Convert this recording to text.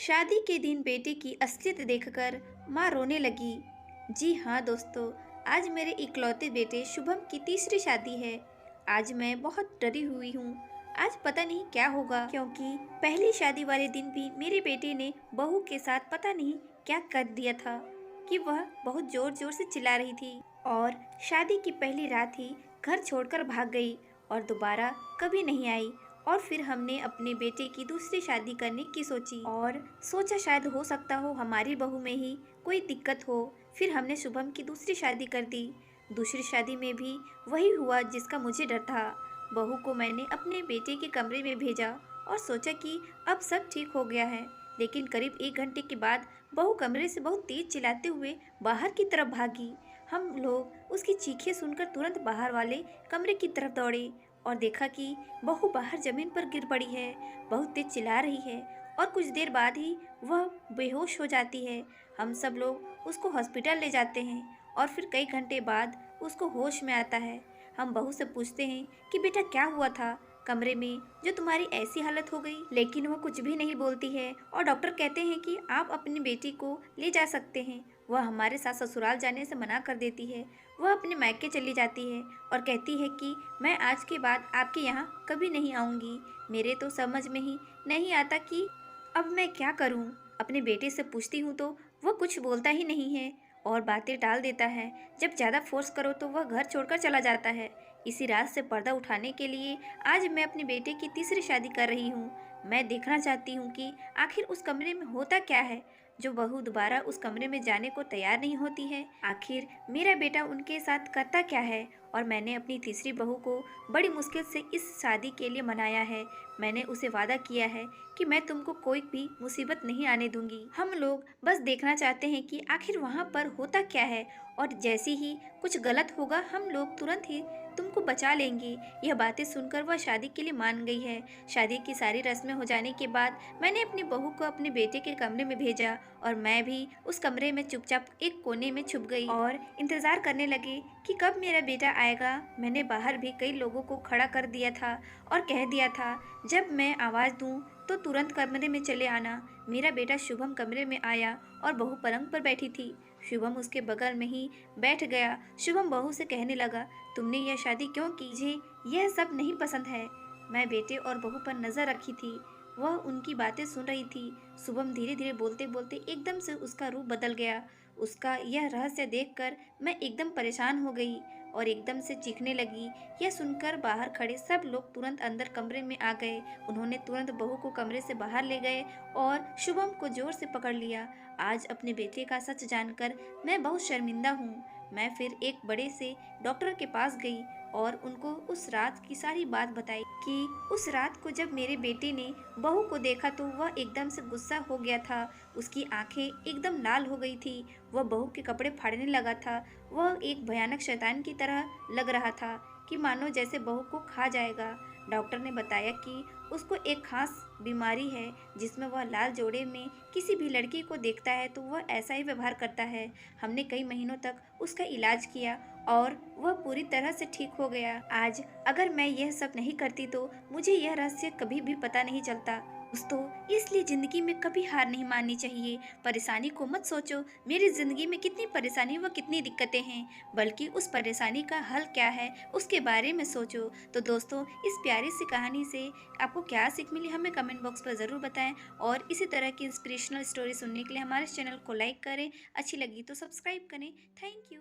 शादी के दिन बेटे की असलियत देखकर माँ रोने लगी। जी हाँ दोस्तों, आज मेरे इकलौते बेटे शुभम की तीसरी शादी है। आज मैं बहुत डरी हुई हूँ। आज पता नहीं क्या होगा, क्योंकि पहली शादी वाले दिन भी मेरे बेटे ने बहू के साथ पता नहीं क्या कर दिया था कि वह बहुत जोर जोर से चिल्ला रही थी और शादी की पहली रात ही घर छोड़कर भाग गई और दोबारा कभी नहीं आई। और फिर हमने अपने बेटे की दूसरी शादी करने की सोची और सोचा शायद हो सकता हो हमारी बहू में ही कोई दिक्कत हो। फिर हमने शुभम की दूसरी शादी कर दी। दूसरी शादी में भी वही हुआ जिसका मुझे डर था। बहू को मैंने अपने बेटे के कमरे में भेजा और सोचा कि अब सब ठीक हो गया है, लेकिन करीब 1 घंटे के बाद बहू कमरे से बहुत तेज चिल्लाते हुए बाहर की तरफ भागी। हम लोग उसकी चीखें सुनकर तुरंत बाहर वाले कमरे की तरफ दौड़े और देखा कि बहू बाहर जमीन पर गिर पड़ी है, बहुत तेज चिल्ला रही है और कुछ देर बाद ही वह बेहोश हो जाती है। हम सब लोग उसको हॉस्पिटल ले जाते हैं और फिर कई घंटे बाद उसको होश में आता है। हम बहू से पूछते हैं कि बेटा क्या हुआ था कमरे में जो तुम्हारी ऐसी हालत हो गई, लेकिन वह कुछ भी नहीं बोलती है और डॉक्टर कहते हैं कि आप अपनी बेटी को ले जा सकते हैं। वह हमारे साथ ससुराल जाने से मना कर देती है। वह अपने मायके चली जाती है और कहती है कि मैं आज के बाद आपके यहाँ कभी नहीं आऊँगी। मेरे तो समझ में ही नहीं आता कि अब मैं क्या करूँ। अपने बेटे से पूछती हूँ तो वह कुछ बोलता ही नहीं है और बातें टाल देता है। जब ज़्यादा फोर्स करो तो वह घर छोड़कर चला जाता है। इसी रात से पर्दा उठाने के लिए आज मैं अपने बेटे की तीसरी शादी कर रही हूँ। मैं देखना चाहती हूँ कि आखिर उस कमरे में होता क्या है जो बहू दोबारा उस कमरे में जाने को तैयार नहीं होती है। आखिर मेरा बेटा उनके साथ करता क्या है। और मैंने अपनी तीसरी बहू को बड़ी मुश्किल से इस शादी के लिए मनाया है। मैंने उसे वादा किया है कि मैं तुमको कोई भी मुसीबत नहीं आने दूंगी। हम लोग बस देखना चाहते हैं कि आखिर वहाँ पर होता क्या है और जैसे ही कुछ गलत होगा हम लोग तुरंत ही तुमको बचा लेंगे। यह बातें सुनकर वह शादी के लिए मान गई है। शादी की सारी रस्में हो जाने के बाद मैंने अपनी बहू को अपने बेटे के कमरे में भेजा और मैं भी उस कमरे में चुपचाप एक कोने में छुप गई और इंतजार करने लगी कि कब मेरा बेटा आएगा। मैंने बाहर भी कई लोगों को खड़ा कर दिया था और कह दिया था जब मैं आवाज़ दूं तो तुरंत कमरे में चले आना। मेरा बेटा शुभम कमरे में आया और बहू पलंग पर बैठी थी। शुभम उसके बगल में ही बैठ गया। शुभम बहू से कहने लगा, तुमने यह शादी क्यों की? मुझे यह सब नहीं पसंद है। मैं बेटे और बहू पर नजर रखी थी। वह उनकी बातें सुन रही थी। शुभम धीरे धीरे बोलते बोलते एकदम से उसका रूप बदल गया। उसका यह रहस्य देखकर मैं एकदम परेशान हो गई और एकदम से चीखने लगी। यह सुनकर बाहर खड़े सब लोग तुरंत अंदर कमरे में आ गए। उन्होंने तुरंत बहू को कमरे से बाहर ले गए और शुभम को जोर से पकड़ लिया। आज अपने बेटे का सच जानकर मैं बहुत शर्मिंदा हूँ। मैं फिर एक बड़े से डॉक्टर के पास गई और उनको उस रात की सारी बात बताई कि उस रात को जब मेरे बेटे ने बहू को देखा तो वह एकदम से गुस्सा हो गया था। उसकी आंखें एकदम लाल हो गई थी। वह बहू के कपड़े फाड़ने लगा था। वह एक भयानक शैतान की तरह लग रहा था कि मानो जैसे बहू को खा जाएगा। डॉक्टर ने बताया कि उसको एक खास बीमारी है जिसमें वह लाल जोड़े में किसी भी लड़की को देखता है तो वह ऐसा ही व्यवहार करता है। हमने कई महीनों तक उसका इलाज किया और वह पूरी तरह से ठीक हो गया। आज अगर मैं यह सब नहीं करती तो मुझे यह रहस्य कभी भी पता नहीं चलता। दोस्तों, इसलिए जिंदगी में कभी हार नहीं माननी चाहिए। परेशानी को मत सोचो मेरी जिंदगी में कितनी परेशानी व कितनी दिक्कतें हैं, बल्कि उस परेशानी का हल क्या है उसके बारे में सोचो। तो दोस्तों, इस प्यारी सी कहानी से आपको क्या सीख मिली हमें कमेंट बॉक्स पर ज़रूर बताएं और इसी तरह की इंस्पिरेशनल स्टोरी सुनने के लिए हमारे चैनल को लाइक करें, अच्छी लगी तो सब्सक्राइब करें। Thank you.